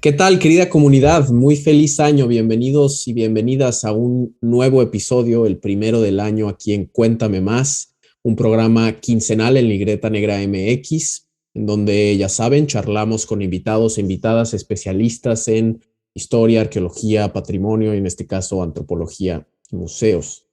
¿Qué tal, querida comunidad? Muy feliz año. Bienvenidos y bienvenidas a un nuevo episodio, el primero del año aquí en Cuéntame Más, un programa quincenal en Libreta Negra MX, en donde, ya saben, charlamos con invitados e invitadas especialistas en historia, arqueología, patrimonio y en este caso antropología y museos.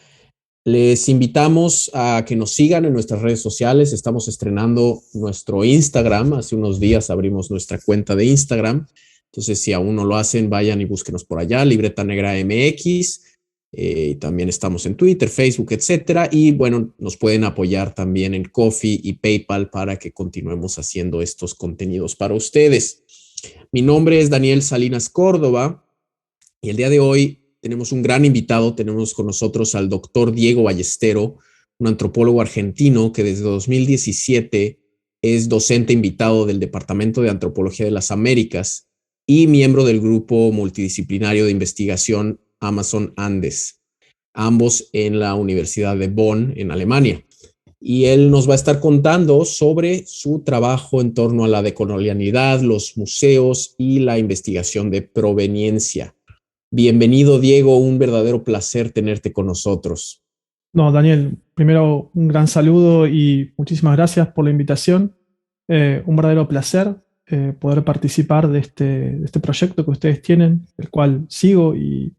Les invitamos a que nos sigan en nuestras redes sociales. Estamos estrenando nuestro Instagram. Hace unos días abrimos nuestra cuenta de Instagram. Entonces, si aún no lo hacen, vayan y búsquenos por allá, Libreta Negra MX. También estamos en Twitter, Facebook, etcétera. Y bueno, nos pueden apoyar también en Ko-fi y PayPal para que continuemos haciendo estos contenidos para ustedes. Mi nombre es Daniel Salinas Córdoba y el día de hoy tenemos un gran invitado. Tenemos con nosotros al doctor Diego Ballestero, un antropólogo argentino que desde 2017 es docente invitado del Departamento de Antropología de las Américas y miembro del grupo multidisciplinario de investigación Amazon Andes, ambos en la Universidad de Bonn, en Alemania. Y él nos va a estar contando sobre su trabajo en torno a la decolonialidad, los museos y la investigación de proveniencia. Bienvenido, Diego, un verdadero placer tenerte con nosotros. No, Daniel, primero un gran saludo y muchísimas gracias por la invitación. Un verdadero placer poder participar de este proyecto que ustedes tienen, el cual sigo y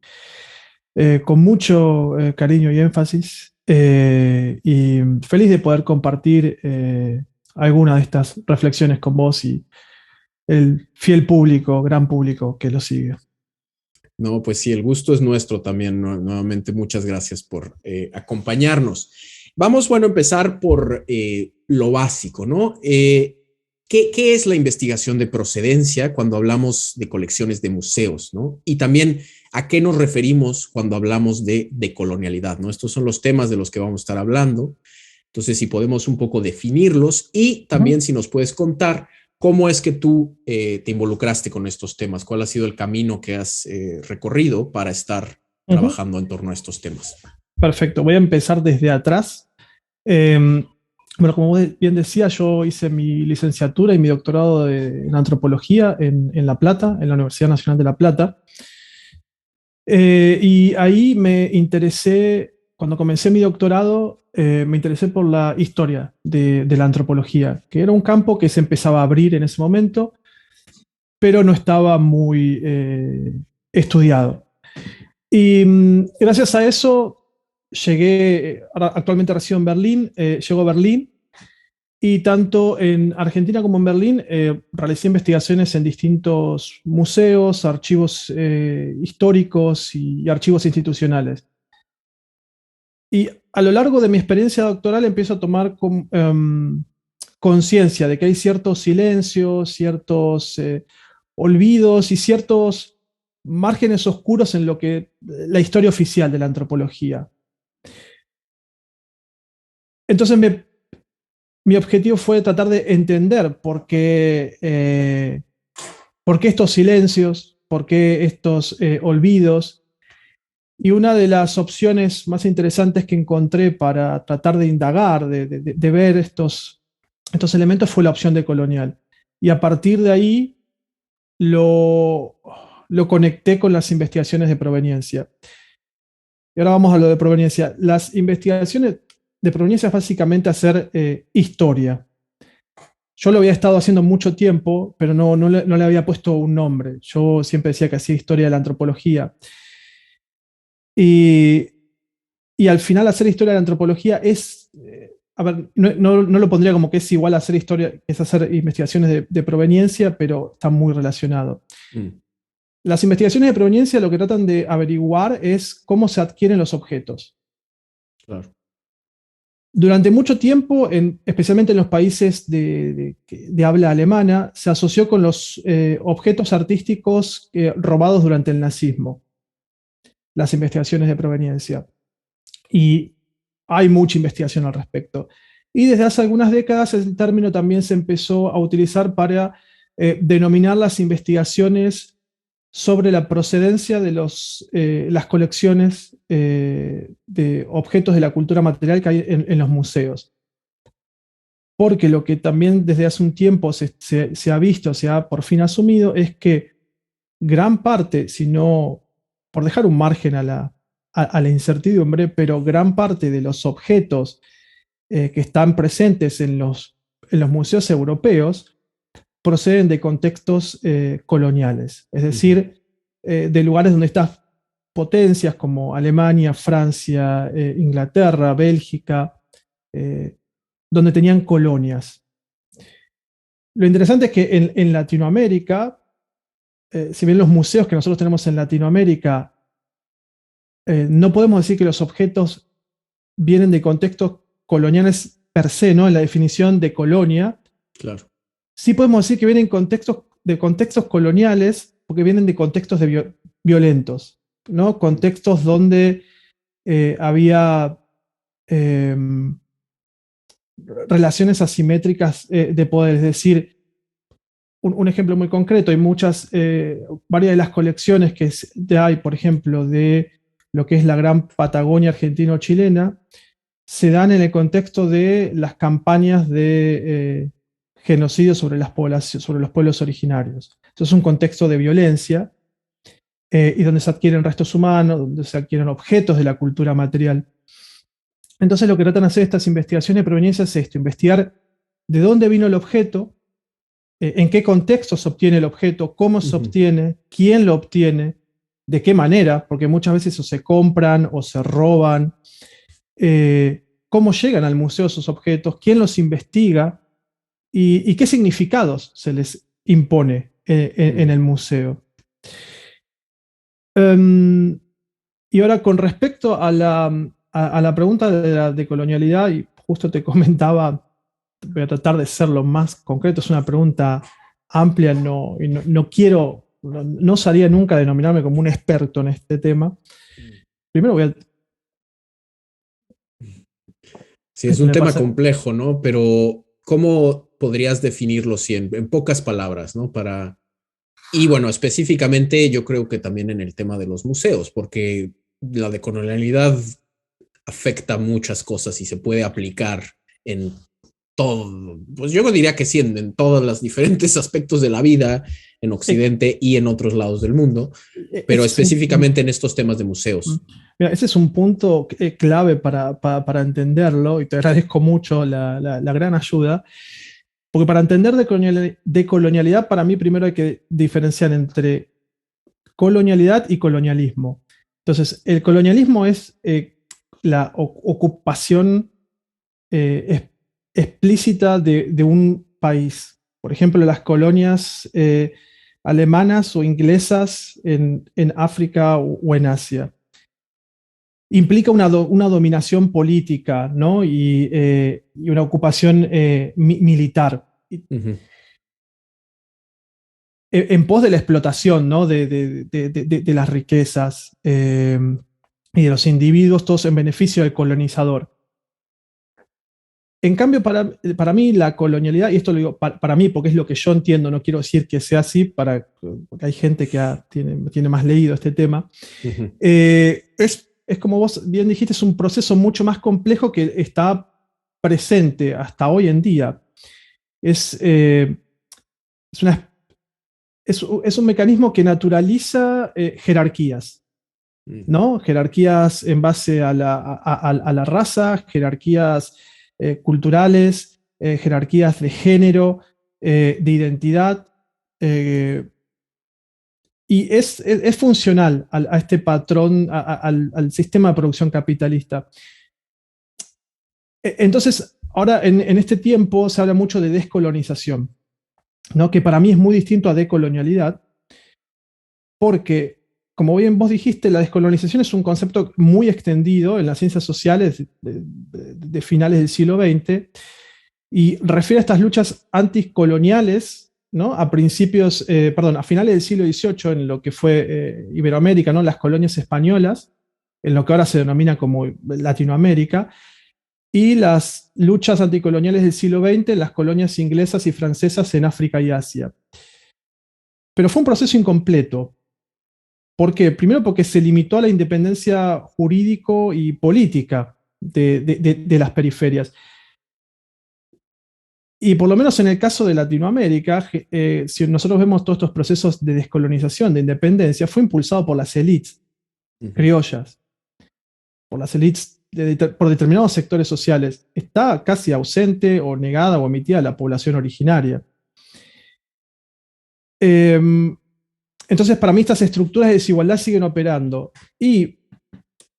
con mucho cariño y énfasis. Y feliz de poder compartir alguna de estas reflexiones con vos y el fiel público, gran público que lo sigue. No, pues sí, el gusto es nuestro también. Nuevamente, muchas gracias por acompañarnos. Vamos, bueno, a empezar por lo básico, ¿no? ¿Qué es la investigación de procedencia cuando hablamos de colecciones de museos, ¿no? Y también, ¿a qué nos referimos cuando hablamos de decolonialidad, ¿no? Estos son los temas de los que vamos a estar hablando. Entonces, si podemos un poco definirlos y también si nos puedes contar cómo es que tú te involucraste con estos temas, cuál ha sido el camino que has recorrido para estar Ujú. trabajando en torno a estos temas. Perfecto, voy a empezar desde atrás. Eh, bueno, como bien decía, yo hice mi licenciatura y mi doctorado en antropología en La Plata, en la Universidad Nacional de La Plata. Y ahí me interesé, cuando comencé mi doctorado, me interesé por la historia de la antropología, que era un campo que se empezaba a abrir en ese momento, pero no estaba muy estudiado. Y gracias a eso llegué, actualmente resido en Berlín, llego a Berlín y tanto en Argentina como en Berlín realicé investigaciones en distintos museos, archivos históricos y archivos institucionales. Y a lo largo de mi experiencia doctoral empiezo a tomar conciencia de que hay ciertos silencios, ciertos olvidos y ciertos márgenes oscuros en lo que la historia oficial de la antropología. Entonces mi objetivo fue tratar de entender por qué estos silencios, por qué estos olvidos. Y una de las opciones más interesantes que encontré para tratar de indagar, de ver estos elementos fue la opción de colonial. Y a partir de ahí lo conecté con las investigaciones de proveniencia. Y ahora vamos a lo de proveniencia. Las investigaciones de proveniencia es básicamente hacer historia. Yo lo había estado haciendo mucho tiempo, pero no le había puesto un nombre. Yo siempre decía que hacía historia de la antropología. Y, y al final hacer historia de la antropología es, a ver, no lo pondría como que es igual a hacer historia, es hacer investigaciones de proveniencia, pero está muy relacionado. Mm, Las investigaciones de proveniencia lo que tratan de averiguar es cómo se adquieren los objetos. claro. Durante mucho tiempo, especialmente en los países de habla alemana, se asoció con los objetos artísticos robados durante el nazismo, las investigaciones de proveniencia. Y hay mucha investigación al respecto. Y desde hace algunas décadas el término también se empezó a utilizar para denominar las investigaciones sobre la procedencia de las colecciones de objetos de la cultura material que hay en los museos. Porque lo que también desde hace un tiempo se ha visto, se ha por fin asumido, es que gran parte, si no, por dejar un margen a la incertidumbre, pero gran parte de los objetos que están presentes en los museos europeos proceden de contextos coloniales, es decir, de lugares donde estas potencias como Alemania, Francia, Inglaterra, Bélgica, donde tenían colonias. Lo interesante es que en Latinoamérica, si bien los museos que nosotros tenemos en Latinoamérica, no podemos decir que los objetos vienen de contextos coloniales per se, ¿no? En la definición de colonia. Claro. Sí podemos decir que vienen de contextos coloniales porque vienen de contextos violentos, ¿no? Contextos donde había relaciones asimétricas de poder. Es decir, un ejemplo muy concreto, hay varias de las colecciones que hay, por ejemplo, de lo que es la gran Patagonia argentino-chilena, se dan en el contexto de las campañas de genocidio sobre los pueblos originarios. Eso es un contexto de violencia y donde se adquieren restos humanos, donde se adquieren objetos de la cultura material. Entonces lo que tratan de hacer estas investigaciones de proveniencia es esto, investigar de dónde vino el objeto, en qué contexto se obtiene el objeto, cómo se obtiene, quién lo obtiene, de qué manera, porque muchas veces o se compran o se roban, cómo llegan al museo esos objetos, quién los investiga y qué significados se les impone en el museo. Y ahora con respecto a la pregunta de la decolonialidad, y justo te comentaba, voy a tratar de ser lo más concreto, es una pregunta amplia, no quiero, no osaría nunca denominarme como un experto en este tema. Primero voy a... Sí, es un tema complejo, ¿no? Pero ¿cómo podrías definirlo en pocas palabras, ¿no? Y bueno, específicamente yo creo que también en el tema de los museos, porque la decolonialidad afecta muchas cosas y se puede aplicar en todo, pues yo diría que sí, en todos los diferentes aspectos de la vida, en Occidente y en otros lados del mundo, pero específicamente en estos temas de museos. Mira, ese es un punto clave para entenderlo, y te agradezco mucho la gran ayuda, porque para entender decolonialidad, para mí primero hay que diferenciar entre colonialidad y colonialismo. Entonces, el colonialismo es la ocupación explícita de un país. Por ejemplo, las colonias alemanas o inglesas en África o en Asia. Implica una dominación política, ¿no? y una ocupación militar. En pos de la explotación, ¿no? de las riquezas y de los individuos, todos en beneficio del colonizador. En cambio, para mí la colonialidad, y esto lo digo para mí porque es lo que yo entiendo, no quiero decir que sea así, porque hay gente que tiene más leído este tema, es como vos bien dijiste, es un proceso mucho más complejo que está presente hasta hoy en día. Es un mecanismo que naturaliza jerarquías, ¿no? Jerarquías en base a la raza, jerarquías culturales, jerarquías de género, de identidad, y es funcional a este patrón, al sistema de producción capitalista. Entonces, ahora en este tiempo se habla mucho de descolonización, ¿no? Que para mí es muy distinto a decolonialidad, porque, como bien vos dijiste, la descolonización es un concepto muy extendido en las ciencias sociales de finales del siglo XX y refiere a estas luchas anticoloniales, ¿no? A finales del siglo XVIII, en lo que fue Iberoamérica, ¿no? Las colonias españolas, en lo que ahora se denomina como Latinoamérica, y las luchas anticoloniales del siglo XX en las colonias inglesas y francesas en África y Asia. Pero fue un proceso incompleto. ¿Por qué? Primero porque se limitó a la independencia jurídico y política de las periferias. Y por lo menos en el caso de Latinoamérica, si nosotros vemos todos estos procesos de descolonización, de independencia, fue impulsado por las élites criollas, por las élites por determinados sectores sociales. Está casi ausente o negada o omitida la población originaria. Entonces, para mí estas estructuras de desigualdad siguen operando. Y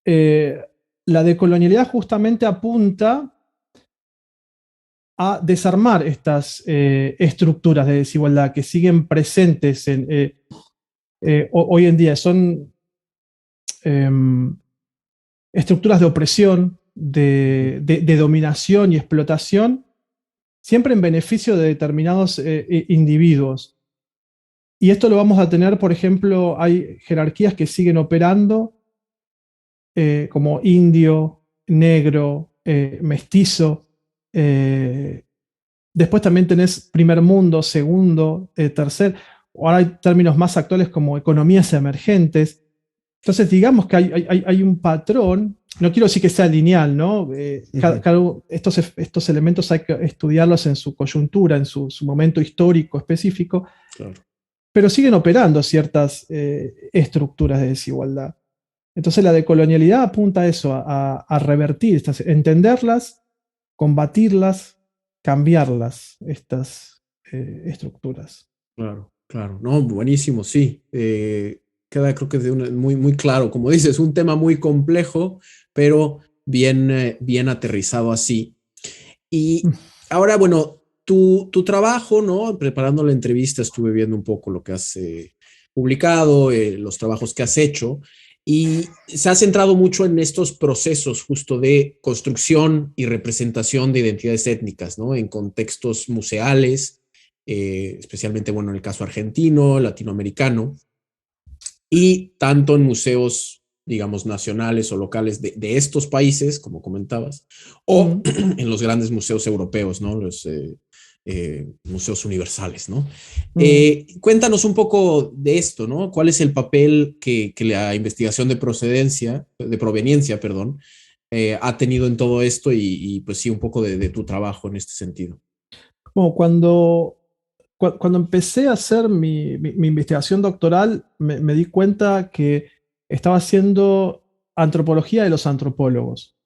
la decolonialidad justamente apunta a desarmar estas estructuras de desigualdad que siguen presentes hoy en día. Son estructuras de opresión, de dominación y explotación, siempre en beneficio de determinados individuos. Y esto lo vamos a tener, por ejemplo, hay jerarquías que siguen operando como indio, negro, mestizo. Después también tenés primer mundo, segundo, tercer. Ahora hay términos más actuales como economías emergentes. Entonces, digamos que hay un patrón, no quiero decir que sea lineal, ¿no? Estos elementos hay que estudiarlos en su coyuntura, en su momento histórico específico, claro. Pero siguen operando ciertas estructuras de desigualdad. Entonces, la decolonialidad apunta a eso, a revertir, entenderlas, combatirlas, cambiarlas, estas estructuras. Claro, claro. No, buenísimo, sí. Queda creo que muy, muy claro. Como dices, un tema muy complejo, pero bien aterrizado así. Y ahora, bueno, tu trabajo, ¿no? Preparando la entrevista estuve viendo un poco lo que has publicado, los trabajos que has hecho, y se ha centrado mucho en estos procesos justo de construcción y representación de identidades étnicas, ¿no? En contextos museales, especialmente, bueno, en el caso argentino, latinoamericano, y tanto en museos, digamos, nacionales o locales de estos países, como comentabas, o en los grandes museos europeos, ¿no? Los museos universales, ¿no? Cuéntanos un poco de esto, ¿no? ¿Cuál es el papel que la investigación de proveniencia, perdón, ha tenido en todo esto y pues sí, un poco de tu trabajo en este sentido? Bueno, cuando empecé a hacer mi investigación doctoral, me di cuenta que estaba haciendo antropología de los antropólogos.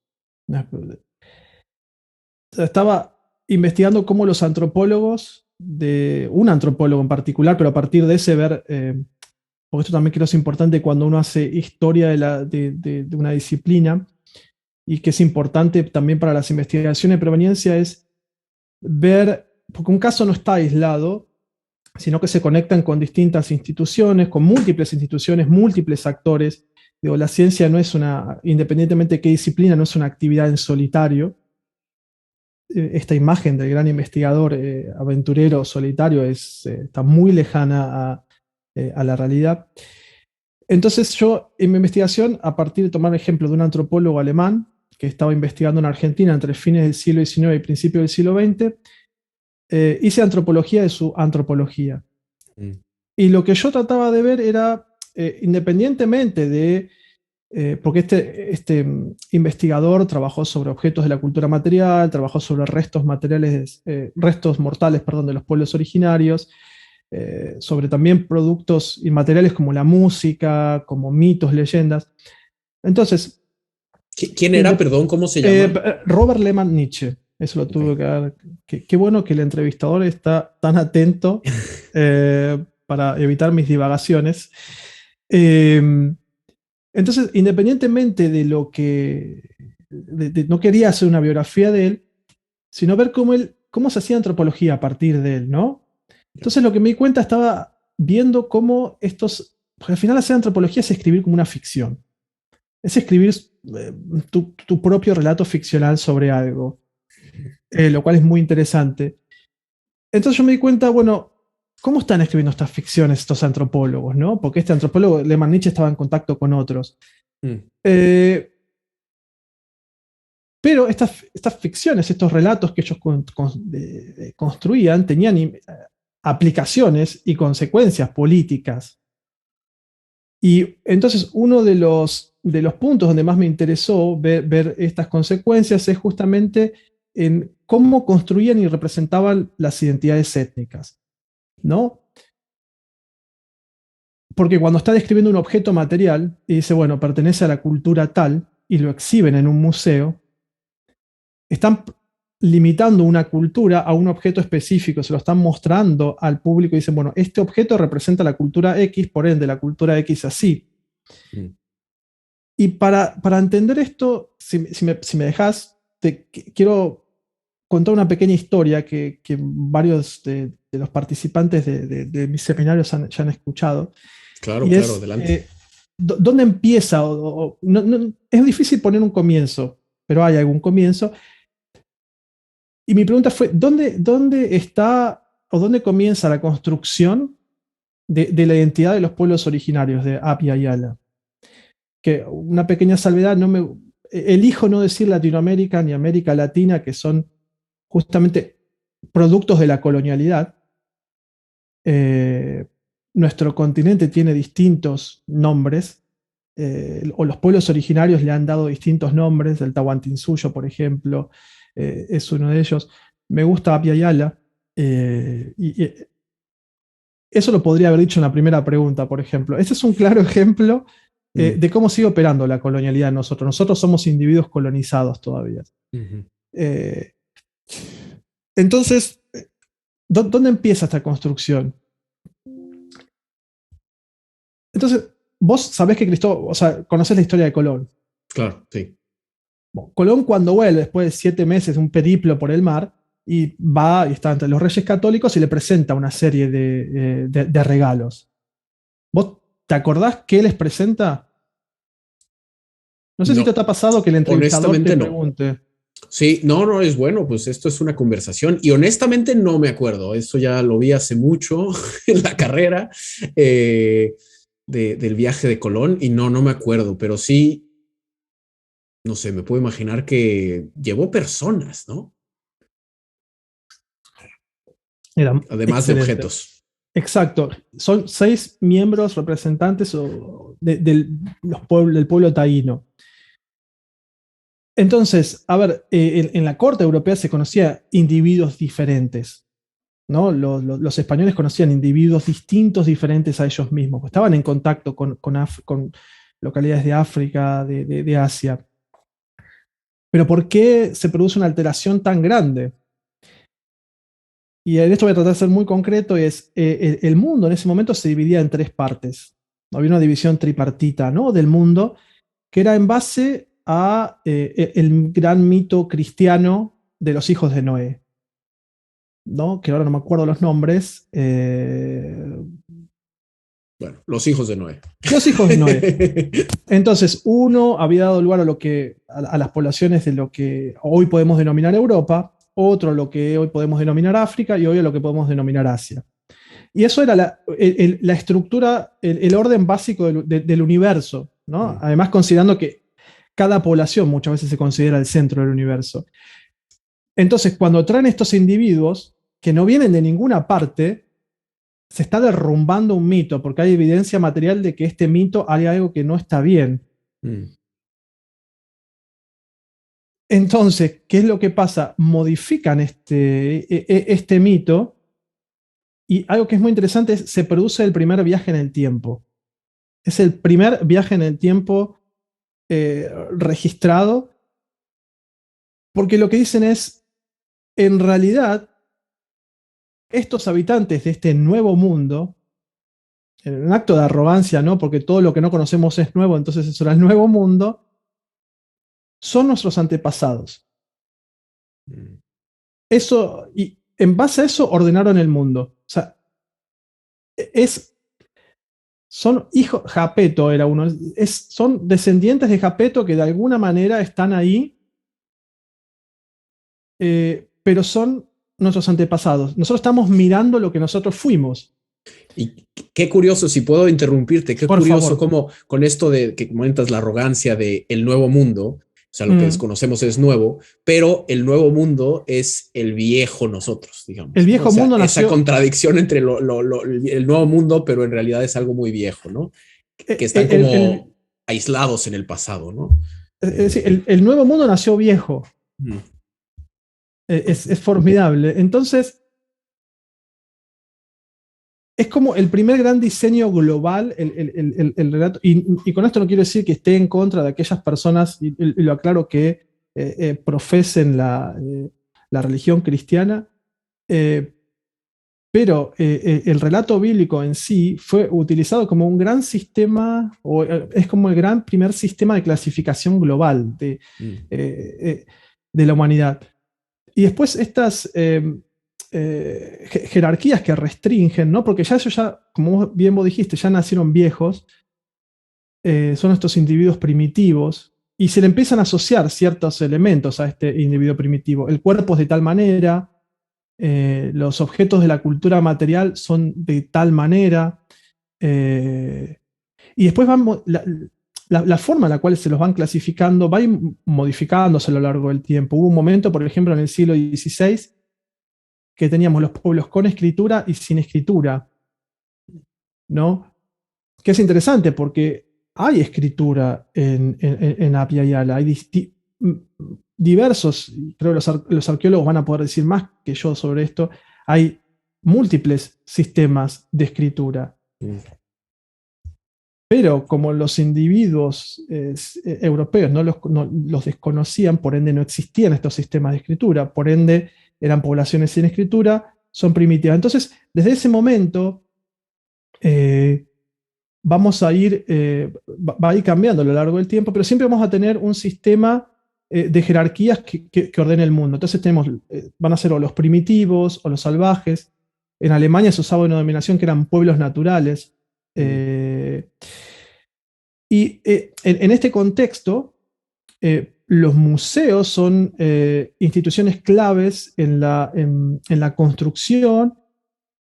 Estaba investigando cómo los antropólogos, de un antropólogo en particular, pero a partir de ese ver, porque esto también creo que es importante cuando uno hace historia de una disciplina, y que es importante también para las investigaciones de proveniencia, es ver, porque un caso no está aislado, sino que se conectan con distintas instituciones, con múltiples instituciones, múltiples actores. Digo, la ciencia no es independientemente de qué disciplina, no es una actividad en solitario. Esta imagen del gran investigador aventurero solitario está muy lejana a la realidad. Entonces yo, en mi investigación, a partir de tomar el ejemplo de un antropólogo alemán que estaba investigando en Argentina entre fines del siglo XIX y principios del siglo XX, hice antropología de su antropología. Y lo que yo trataba de ver era, independientemente de, porque este investigador trabajó sobre objetos de la cultura material, trabajó sobre restos materiales, restos mortales, perdón, de los pueblos originarios, sobre también productos inmateriales como la música, como mitos, leyendas. Entonces, ¿quién era, perdón? ¿Cómo se llama? Robert Lehmann Nietzsche. Eso lo tuve que dar. Qué bueno que el entrevistador está tan atento para evitar mis divagaciones. Entonces, independientemente de lo que... no quería hacer una biografía de él, sino ver cómo se hacía antropología a partir de él, ¿no? Entonces lo que me di cuenta, estaba viendo cómo porque al final hacer antropología es escribir como una ficción. Es escribir tu propio relato ficcional sobre algo, lo cual es muy interesante. Entonces yo me di cuenta, bueno, ¿cómo están escribiendo estas ficciones estos antropólogos, ¿no? Porque este antropólogo, Lehmann Nietzsche, estaba en contacto con otros. Pero estas ficciones, estos relatos que ellos construían, tenían aplicaciones y consecuencias políticas. Y entonces uno de los puntos donde más me interesó ver estas consecuencias es justamente en cómo construían y representaban las identidades étnicas, ¿no? Porque cuando está describiendo un objeto material y dice, bueno, pertenece a la cultura tal, y lo exhiben en un museo, están limitando una cultura a un objeto específico, se lo están mostrando al público y dicen, bueno, este objeto representa la cultura X, por ende, la cultura X así. Mm. Y para entender esto, si me dejas, quiero contar una pequeña historia que varios de los participantes de mis seminarios ya han escuchado. Claro, y claro, adelante. ¿Dónde empieza? Es difícil poner un comienzo, pero hay algún comienzo. Y mi pregunta fue, ¿dónde está o dónde comienza la construcción de la identidad de los pueblos originarios de Apia y Ala? Que una pequeña salvedad, elijo no decir Latinoamérica ni América Latina, que son justamente productos de la colonialidad. Nuestro continente tiene distintos nombres, o los pueblos originarios le han dado distintos nombres, el Tahuantinsuyo, por ejemplo, es uno de ellos. Me gusta Apia Yala, y eso lo podría haber dicho en la primera pregunta, por ejemplo. Este es un claro ejemplo de cómo sigue operando la colonialidad en nosotros. Nosotros somos individuos colonizados todavía. Entonces, ¿dónde empieza esta construcción? Entonces, vos sabés que Cristóbal, o sea, conocés la historia de Colón. Claro, sí. Bueno, Colón, cuando vuelve después de 7 meses de un periplo por el mar, y va y está entre los reyes católicos y le presenta una serie de regalos. ¿Vos te acordás qué les presenta? No sé si te ha pasado que el entrevistador te pregunte. No. Sí, no, es bueno, pues esto es una conversación y honestamente no me acuerdo, eso ya lo vi hace mucho en la carrera del viaje de Colón y no me acuerdo, pero sí, no sé, me puedo imaginar que llevó personas, ¿no? Además de objetos. Exacto, son 6 miembros representantes del pueblo taíno. Entonces, a ver, en la corte europea se conocía individuos diferentes, ¿no? Los españoles conocían individuos distintos, diferentes a ellos mismos. Estaban en contacto con localidades de África, de Asia. Pero ¿por qué se produce una alteración tan grande? Y en esto voy a tratar de ser muy concreto, el mundo en ese momento se dividía en 3 partes. Había una división tripartita, ¿no?, del mundo, que era en base a el gran mito cristiano de los hijos de Noé, ¿no?, que ahora no me acuerdo los nombres. Bueno, los hijos de Noé. Los hijos de Noé. Entonces, uno había dado lugar a las poblaciones de lo que hoy podemos denominar Europa, otro lo que hoy podemos denominar África y hoy lo que podemos denominar Asia. Y eso era la estructura, el orden básico del universo, ¿no? Además, considerando que cada población muchas veces se considera el centro del universo. Entonces, cuando traen estos individuos que no vienen de ninguna parte, se está derrumbando un mito, porque hay evidencia material de que este mito hay algo que no está bien. Entonces, ¿qué es lo que pasa? Modifican este mito y algo que es muy interesante es se produce el primer viaje en el tiempo. Es el primer viaje en el tiempo registrado, porque lo que dicen es, en realidad, estos habitantes de este nuevo mundo, en un acto de arrogancia, ¿no?, porque todo lo que no conocemos es nuevo, entonces eso era el nuevo mundo, son nuestros antepasados. Eso, y en base a eso ordenaron el mundo. O sea, son hijos, Japeto era uno, son descendientes de Japeto que de alguna manera están ahí, pero son nuestros antepasados. Nosotros estamos mirando lo que nosotros fuimos. Y qué curioso, si puedo interrumpirte, qué Por curioso favor. Cómo con esto de que comentas la arrogancia del nuevo mundo, o sea, lo que desconocemos es nuevo, pero el nuevo mundo es el viejo nosotros, digamos. El viejo mundo nació... Esa contradicción entre el nuevo mundo, pero en realidad es algo muy viejo, ¿no? Que están como aislados en el pasado, ¿no? Es decir, el nuevo mundo nació viejo. Es formidable. Entonces, es como el primer gran diseño global, el relato, y con esto no quiero decir que esté en contra de aquellas personas, y lo aclaro, que profesen la religión cristiana, pero el relato bíblico en sí fue utilizado como un gran sistema, o es como el gran primer sistema de clasificación global de la humanidad. Y después estas jerarquías que restringen, ¿no? Porque ya eso ya, como bien vos dijiste, ya nacieron viejos, son estos individuos primitivos, y se le empiezan a asociar ciertos elementos a este individuo primitivo. El cuerpo es de tal manera, los objetos de la cultura material son de tal manera, y después la forma en la cual se los van clasificando va a ir modificándose a lo largo del tiempo. Hubo un momento, por ejemplo, en el siglo XVI, que teníamos los pueblos con escritura y sin escritura, ¿no? Que es interesante porque hay escritura en Apia y Ala, hay diversos, creo que los arqueólogos van a poder decir más que yo sobre esto, hay múltiples sistemas de escritura. Pero como los individuos europeos no los desconocían, por ende no existían estos sistemas de escritura, por ende eran poblaciones sin escritura, son primitivas. Entonces, desde ese momento, vamos a ir, va a ir cambiando a lo largo del tiempo, pero siempre vamos a tener un sistema de jerarquías que ordene el mundo. Entonces tenemos, van a ser o los primitivos o los salvajes. En Alemania se usaba una denominación que eran pueblos naturales. Y en este contexto, los museos son instituciones claves en la construcción,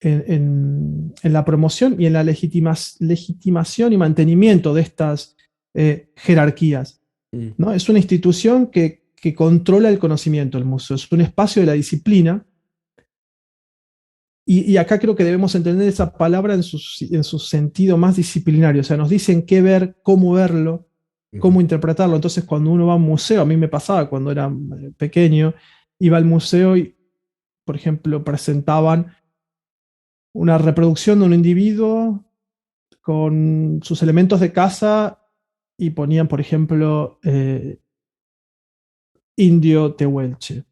en la promoción y en la legitimación y mantenimiento de estas jerarquías, ¿no? Es una institución que controla el conocimiento, el museo. Es un espacio de la disciplina. Y acá creo que debemos entender esa palabra en su sentido más disciplinario. O sea, nos dicen qué ver, cómo verlo, cómo interpretarlo. Entonces, cuando uno va a un museo, a mí me pasaba cuando era pequeño, iba al museo y, por ejemplo, presentaban una reproducción de un individuo con sus elementos de casa y ponían, por ejemplo, indio tehuelche.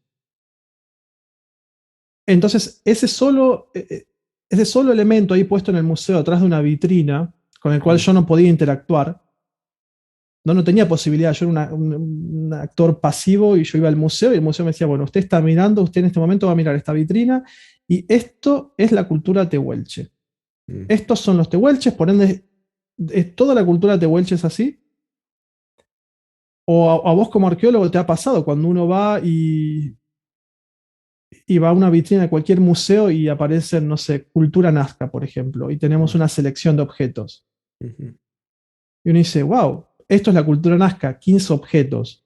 Entonces, ese solo elemento ahí puesto en el museo, atrás de una vitrina, con el cual yo no podía interactuar, no tenía posibilidad. Yo era un actor pasivo y yo iba al museo y el museo me decía, bueno, usted está mirando, usted en este momento va a mirar esta vitrina y esto es la cultura tehuelche. Estos son los tehuelches, por ende, ¿toda la cultura tehuelche es así? ¿O a vos como arqueólogo te ha pasado cuando uno va y va a una vitrina de cualquier museo y aparece, no sé, cultura nazca, por ejemplo, y tenemos una selección de objetos? Y uno dice, wow, esto es la cultura nazca, 15 objetos.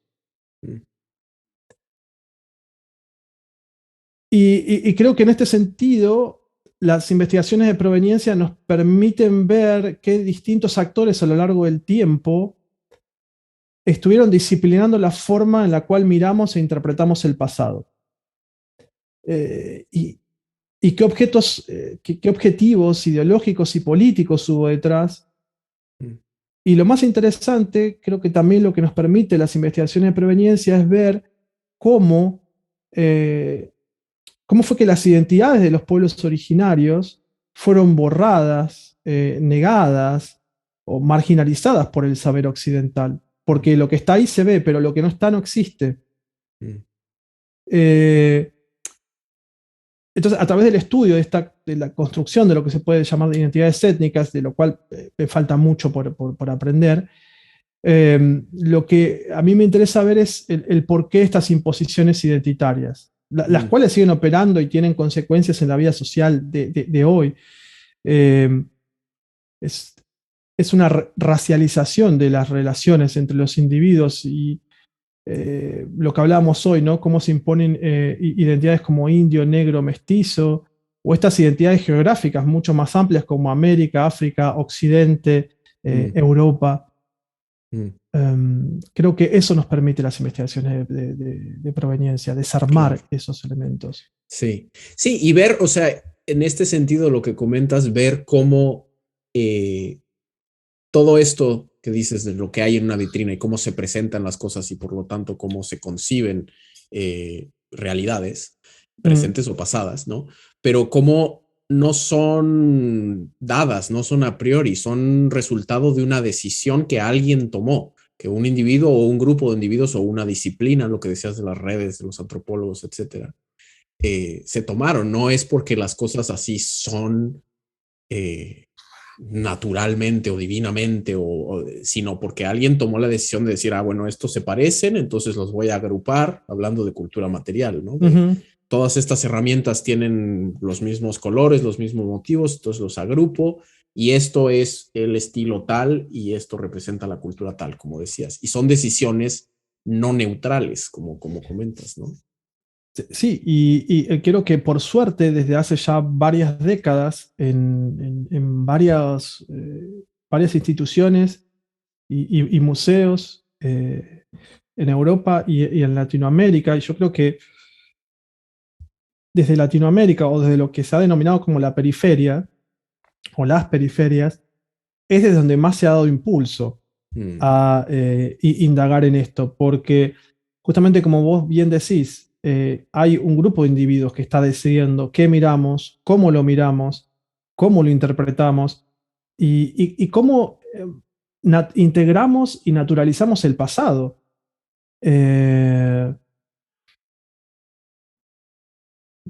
Y creo que en este sentido, las investigaciones de proveniencia nos permiten ver que distintos actores a lo largo del tiempo estuvieron disciplinando la forma en la cual miramos e interpretamos el pasado. Y qué objetivos ideológicos y políticos hubo detrás. Y lo más interesante, creo que también lo que nos permite las investigaciones de proveniencia es ver cómo fue que las identidades de los pueblos originarios fueron borradas, negadas o marginalizadas por el saber occidental. Porque lo que está ahí se ve, pero lo que no está no existe. Entonces, a través del estudio de la construcción de lo que se puede llamar de identidades étnicas, de lo cual me falta mucho por aprender, lo que a mí me interesa ver es el por qué estas imposiciones identitarias, las cuales siguen operando y tienen consecuencias en la vida social de hoy. Es una racialización de las relaciones entre los individuos y lo que hablábamos hoy, ¿no? Cómo se imponen identidades como indio, negro, mestizo, o estas identidades geográficas mucho más amplias como América, África, Occidente, Europa. Creo que eso nos permite las investigaciones de proveniencia, desarmar Claro. esos elementos. Sí, sí, y ver, o sea, en este sentido lo que comentas, ver cómo todo esto que dices de lo que hay en una vitrina y cómo se presentan las cosas y por lo tanto cómo se conciben realidades Mm, presentes o pasadas, ¿no? Pero cómo no son dadas, no son a priori, son resultado de una decisión que alguien tomó, que un individuo o un grupo de individuos o una disciplina, lo que decías de las redes, de los antropólogos, etcétera, se tomaron. No es porque las cosas así son naturalmente o divinamente, sino porque alguien tomó la decisión de decir, bueno, estos se parecen, entonces los voy a agrupar, hablando de cultura material, ¿no? De ujú. todas estas herramientas tienen los mismos colores, los mismos motivos, entonces los agrupo y esto es el estilo tal y esto representa la cultura tal, como decías. Y son decisiones no neutrales, como comentas, ¿no? Sí, y creo que por suerte desde hace ya varias décadas en varias instituciones y museos en Europa y en Latinoamérica, y yo creo que desde Latinoamérica o desde lo que se ha denominado como la periferia o las periferias, es desde donde más se ha dado impulso Mm, a indagar en esto, porque justamente como vos bien decís, hay un grupo de individuos que está decidiendo qué miramos, cómo lo interpretamos y cómo integramos y naturalizamos el pasado. Eh,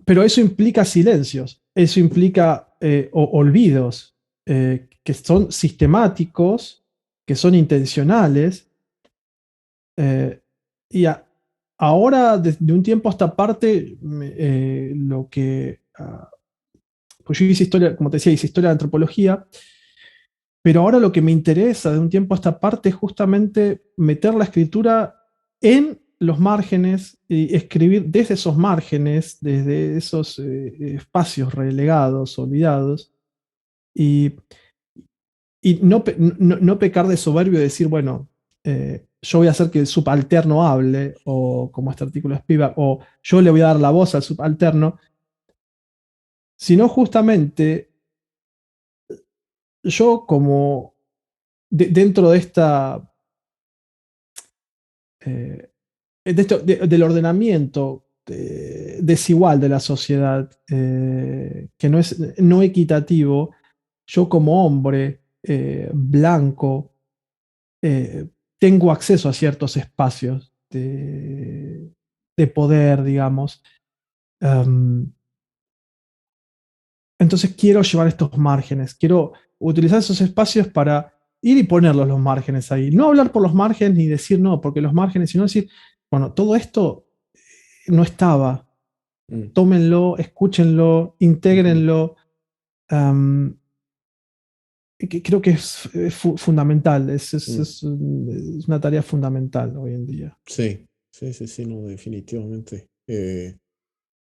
pero eso implica silencios, eso implica olvidos que son sistemáticos, que son intencionales. Eh, y ahora, de un tiempo a esta parte, lo que. Pues yo hice historia, como te decía, hice historia de antropología, pero ahora lo que me interesa de un tiempo a esta parte es justamente meter la escritura en los márgenes y escribir desde esos márgenes, desde esos espacios relegados, olvidados, y, y no pecar de soberbio y decir, bueno, yo voy a hacer que el subalterno hable, o como este artículo es Spivak, o yo le voy a dar la voz al subalterno, sino justamente yo como dentro de esta, del ordenamiento desigual de la sociedad, que no es no equitativo, yo como hombre blanco, tengo acceso a ciertos espacios de poder, digamos. Um, entonces quiero llevar estos márgenes, quiero utilizar esos espacios para ir y ponerlos los márgenes ahí. No hablar por los márgenes ni decir no, porque los márgenes, sino decir, bueno, todo esto no estaba, mm, tómenlo, escúchenlo, ujú. intégrenlo. Um, Creo que es fundamental, Mm. es una tarea fundamental hoy en día. Sí, sí, sí, sí, no, definitivamente.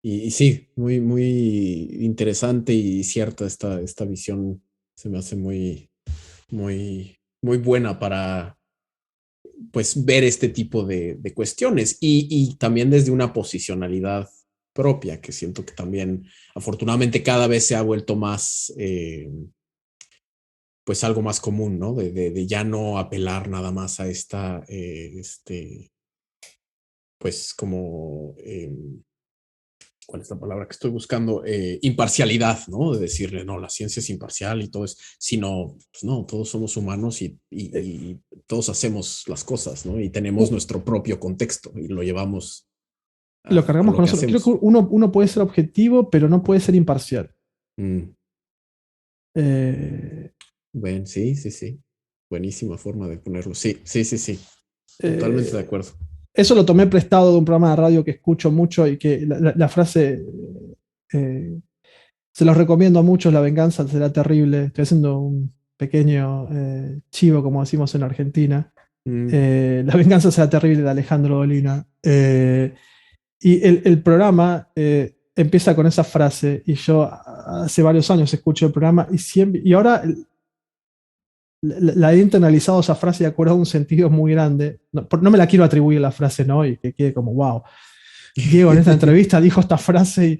Y sí, muy, muy interesante y cierta esta visión. Se me hace muy, muy, muy buena para pues ver este tipo de cuestiones y también desde una posicionalidad propia, que siento que también afortunadamente cada vez se ha vuelto más, pues algo más común, ¿no? De ya no apelar nada más a esta, pues como ¿cuál es la palabra que estoy buscando? Imparcialidad, ¿no? De decirle, no, la ciencia es imparcial y todo es, sino, pues no, todos somos humanos y todos hacemos las cosas, ¿no? Y tenemos Uh, nuestro propio contexto y lo llevamos lo a cargamos lo con que nosotros. Creo que hacemos. uno puede ser objetivo, pero no puede ser imparcial. Mm, Eh, ven, sí, sí, sí. Buenísima forma de ponerlo. Sí, sí, sí, sí. Totalmente de eh, acuerdo. Eso lo tomé prestado de un programa de radio que escucho mucho y que la frase eh, se los recomiendo a muchos, la venganza será terrible. Estoy haciendo un pequeño chivo, como decimos en Argentina. Mm, La venganza será terrible de Alejandro Dolina. Y el programa empieza con esa frase y yo hace varios años escucho el programa y ahora la he internalizado esa frase y he acordado un sentido muy grande. No, no me la quiero atribuir la frase, ¿no? Y que quede como, wow, Diego en esta entrevista dijo esta frase,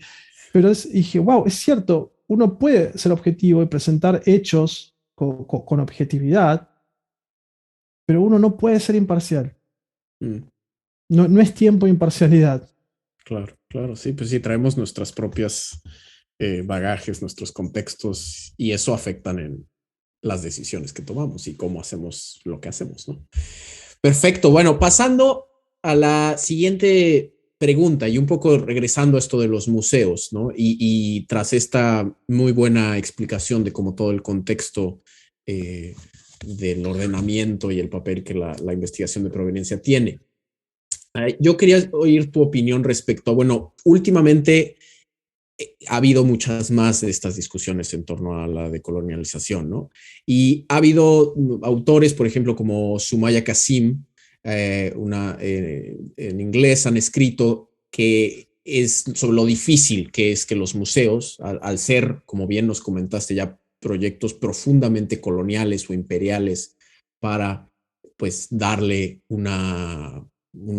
pero dije, wow, es cierto, uno puede ser objetivo y presentar hechos con objetividad, pero uno no puede ser imparcial. Mm, No, no es tiempo de imparcialidad. claro, claro, sí, pues sí, traemos nuestras propias bagajes, nuestros contextos, y eso afectan en las decisiones que tomamos y cómo hacemos lo que hacemos, ¿no? Perfecto. Bueno, pasando a la siguiente pregunta y un poco regresando a esto de los museos, ¿no? Y tras esta muy buena explicación de cómo todo el contexto del ordenamiento y el papel que la investigación de proveniencia tiene. Yo quería oír tu opinión respecto a, bueno, últimamente ha habido muchas más de estas discusiones en torno a la decolonialización, ¿no? Y ha habido autores, por ejemplo, como Sumaya Kasim, en inglés han escrito que es sobre lo difícil que es que los museos, al ser, como bien nos comentaste ya, proyectos profundamente coloniales o imperiales para pues darle un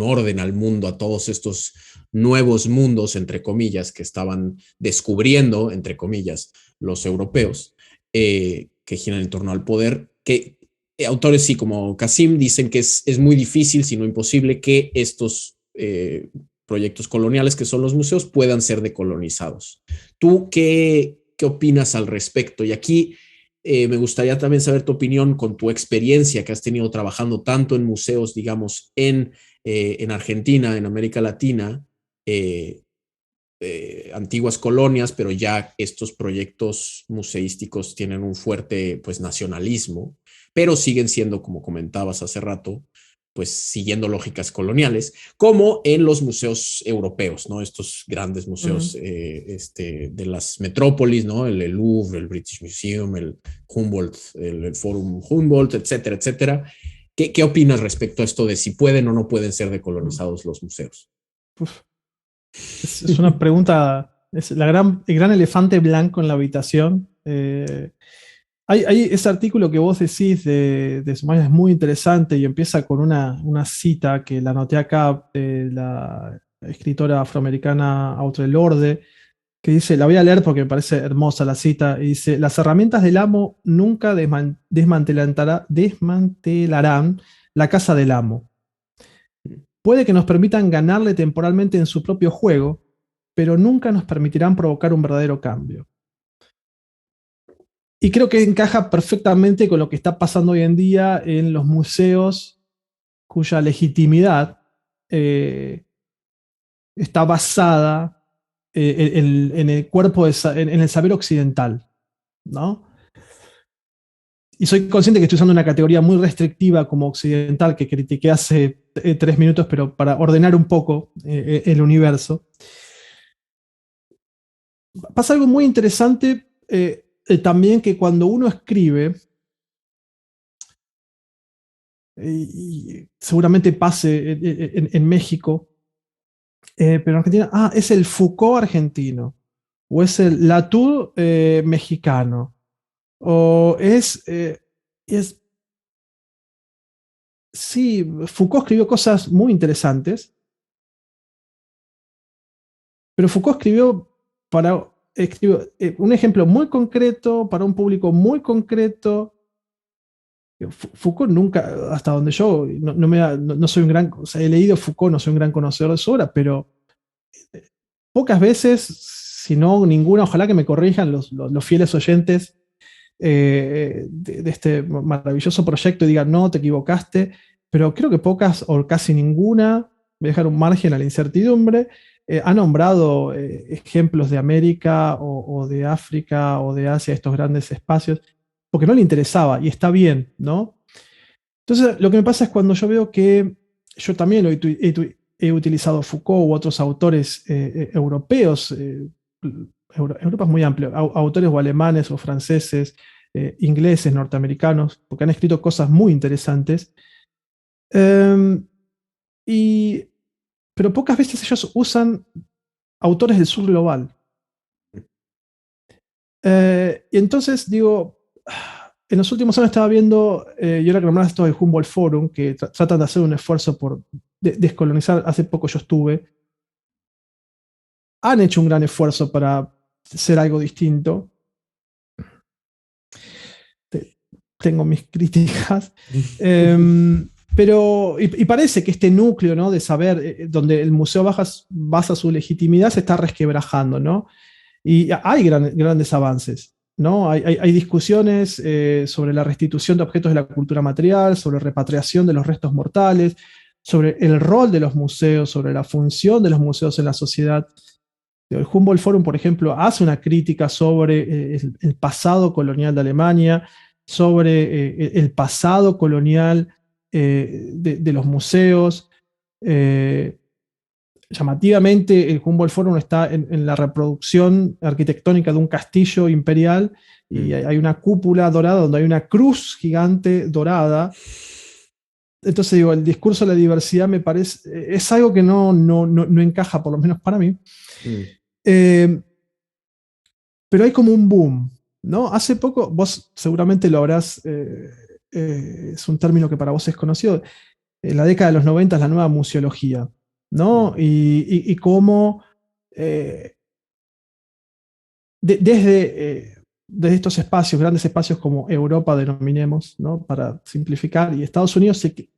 orden al mundo, a todos estos nuevos mundos, entre comillas, que estaban descubriendo, entre comillas, los europeos, que giran en torno al poder, que autores sí como Kasim dicen que es muy difícil, si no imposible, que estos proyectos coloniales que son los museos puedan ser decolonizados. ¿Tú qué opinas al respecto? Y aquí me gustaría también saber tu opinión con tu experiencia que has tenido trabajando tanto en museos, digamos, en Argentina, en América Latina, eh, antiguas colonias, pero ya estos proyectos museísticos tienen un fuerte pues nacionalismo, pero siguen siendo, como comentabas hace rato, pues siguiendo lógicas coloniales, como en los museos europeos, ¿no? Estos grandes museos de las metrópolis, ¿no? El Louvre, el British Museum, el Humboldt, el Forum Humboldt, etcétera, etcétera. ¿Qué opinas respecto a esto de si pueden o no pueden ser decolonizados los museos? Uf, es una pregunta, es el gran elefante blanco en la habitación. Hay ese artículo que vos decís de Sumaya es muy interesante y empieza con una cita que la anoté acá de la escritora afroamericana Audre Lorde, que dice, la voy a leer porque me parece hermosa la cita, y dice, las herramientas del amo nunca desmantelarán la casa del amo. Puede que nos permitan ganarle temporalmente en su propio juego, pero nunca nos permitirán provocar un verdadero cambio. Y creo que encaja perfectamente con lo que está pasando hoy en día en los museos cuya legitimidad eh, está basada en el cuerpo, en el saber occidental, ¿no? Y soy consciente que estoy usando una categoría muy restrictiva como occidental que critiqué hace 3 minutos, pero para ordenar un poco el universo. Pasa algo muy interesante también que cuando uno escribe, y seguramente pase en México, pero en Argentina, es el Foucault argentino, o es el Latour mexicano, o es, sí, Foucault escribió cosas muy interesantes, pero Foucault escribió un ejemplo muy concreto para un público muy concreto. Foucault nunca, hasta donde yo no soy un gran, o sea, he leído Foucault, no soy un gran conocedor de su obra, pero pocas veces, si no ninguna, ojalá que me corrijan los fieles oyentes de este maravilloso proyecto y digan, no, te equivocaste, pero creo que pocas o casi ninguna, voy a dejar un margen a la incertidumbre, ha nombrado ejemplos de América o de África o de Asia, estos grandes espacios, porque no le interesaba y está bien, ¿no? Entonces, lo que me pasa es cuando yo veo que yo también he utilizado Foucault u otros autores europeos, Europa es muy amplio, autores o alemanes o franceses, ingleses, norteamericanos, porque han escrito cosas muy interesantes. Um, y, pero pocas veces ellos usan autores del sur global. Y entonces digo, en los últimos años estaba viendo, y ahora que nombrás esto del Humboldt Forum, que tratan de hacer un esfuerzo por descolonizar. Hace poco yo estuve. Han hecho un gran esfuerzo para ser algo distinto. Tengo mis críticas. Pero, y parece que este núcleo, ¿no?, de saber, donde el museo basa su legitimidad, se está resquebrajando, ¿no? Y hay grandes avances, ¿no? Hay discusiones sobre la restitución de objetos de la cultura material, sobre repatriación de los restos mortales, sobre el rol de los museos, sobre la función de los museos en la sociedad. El Humboldt Forum, por ejemplo, hace una crítica sobre el pasado colonial de Alemania, sobre el pasado colonial de los museos. Llamativamente, el Humboldt Forum está en la reproducción arquitectónica de un castillo imperial, y hay una cúpula dorada donde hay una cruz gigante dorada. Entonces digo, el discurso de la diversidad me parece, es algo que no encaja, por lo menos para mí. Pero hay como un boom, ¿no? Hace poco, vos seguramente lo habrás, es un término que para vos es conocido, en la década de los 90 la nueva museología, ¿no? Y cómo desde estos espacios, grandes espacios como Europa, denominemos, ¿no?, para simplificar, y Estados Unidos, se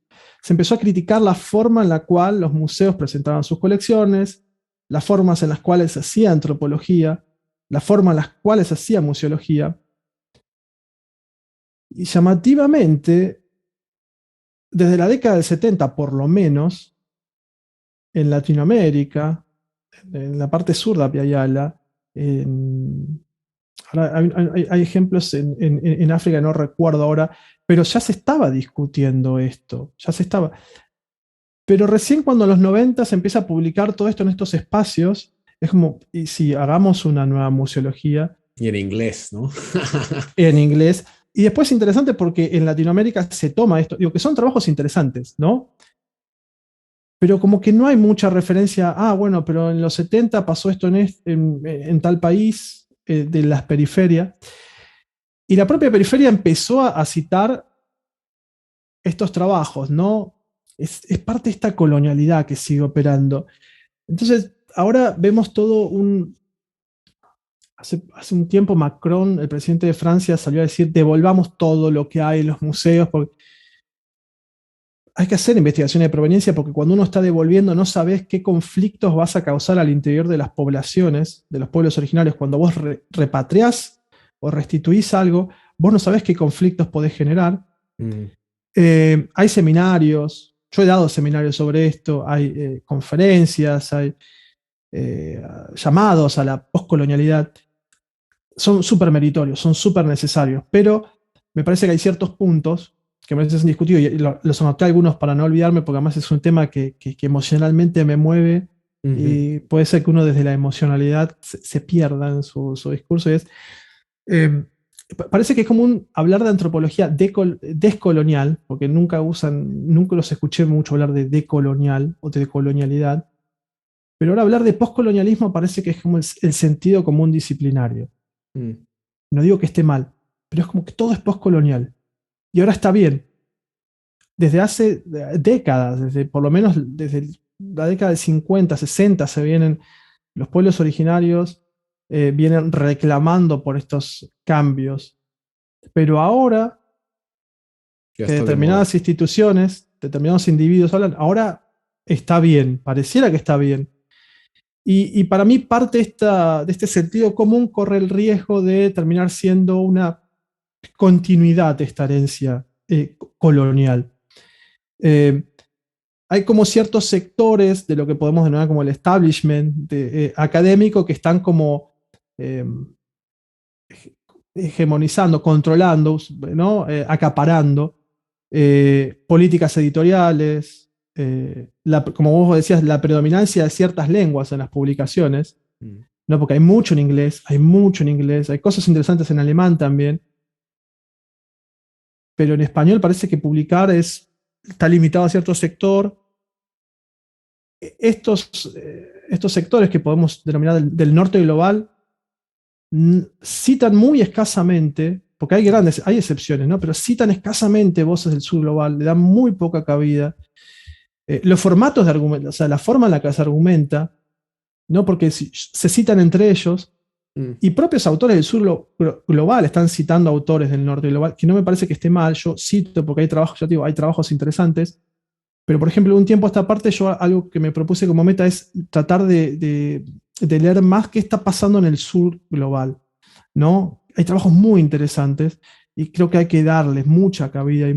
empezó a criticar la forma en la cual los museos presentaban sus colecciones, las formas en las cuales se hacía antropología, la forma en las cuales se hacía museología. Y llamativamente, desde la década del 70, por lo menos, en Latinoamérica, en la parte sur de Apiayala, ahora hay ejemplos en África, no recuerdo ahora, pero ya se estaba discutiendo esto, ya se estaba. Pero recién cuando en los 90 se empieza a publicar todo esto en estos espacios, es como, y si hagamos una nueva museología. Y en inglés, ¿no? En inglés. Y después es interesante porque en Latinoamérica se toma esto, digo que son trabajos interesantes, ¿no? Pero como que no hay mucha referencia, bueno, pero en los 70 pasó esto en tal país, de las periferias. Y la propia periferia empezó a citar estos trabajos, ¿no? Es parte de esta colonialidad que sigue operando. Entonces, ahora vemos todo Hace un tiempo Macron, el presidente de Francia, salió a decir: devolvamos todo lo que hay en los museos, porque hay que hacer investigaciones de proveniencia, porque cuando uno está devolviendo no sabes qué conflictos vas a causar al interior de las poblaciones, de los pueblos originarios. Cuando vos repatriás o restituís algo, vos no sabés qué conflictos podés generar. Hay seminarios, yo he dado seminarios sobre esto, hay conferencias, hay llamados a la poscolonialidad. Son súper meritorios, son súper necesarios, pero me parece que hay ciertos puntos que me parecen discutidos, y los anoté algunos para no olvidarme, porque además es un tema que emocionalmente me mueve, y puede ser que uno desde la emocionalidad se pierda en su discurso. Y parece que es común hablar de antropología descolonial, porque nunca los escuché mucho hablar de decolonial o de decolonialidad, pero ahora hablar de poscolonialismo parece que es como el sentido común disciplinario. No digo que esté mal, pero es como que todo es poscolonial. Y ahora está bien. Desde hace décadas, por lo menos desde la década del 50, 60, los pueblos originarios vienen reclamando por estos cambios. Pero ahora que determinadas instituciones, determinados individuos hablan, ahora está bien, pareciera que está bien. Y para mí parte de este sentido común corre el riesgo de terminar siendo una continuidad de esta herencia colonial. Hay como ciertos sectores de lo que podemos denominar como el establishment académico, que están como hegemonizando, controlando, ¿no? Acaparando políticas editoriales, como vos decías, la predominancia de ciertas lenguas en las publicaciones, ¿no? Porque hay mucho en inglés, hay cosas interesantes en alemán también, pero en español parece que publicar está limitado a cierto sector. Estos sectores que podemos denominar del norte global citan muy escasamente porque hay excepciones, ¿no? Pero citan escasamente voces del sur global, le dan muy poca cabida. Los formatos de argumento, o sea, la forma en la que se argumenta, ¿no? Porque se citan entre ellos, y propios autores del sur global están citando autores del norte global, que no me parece que esté mal, yo cito porque hay trabajos, ya digo, hay trabajos interesantes, pero por ejemplo, un tiempo a esta parte, yo algo que me propuse como meta es tratar de leer más qué está pasando en el sur global, ¿no? Hay trabajos muy interesantes y creo que hay que darles mucha cabida y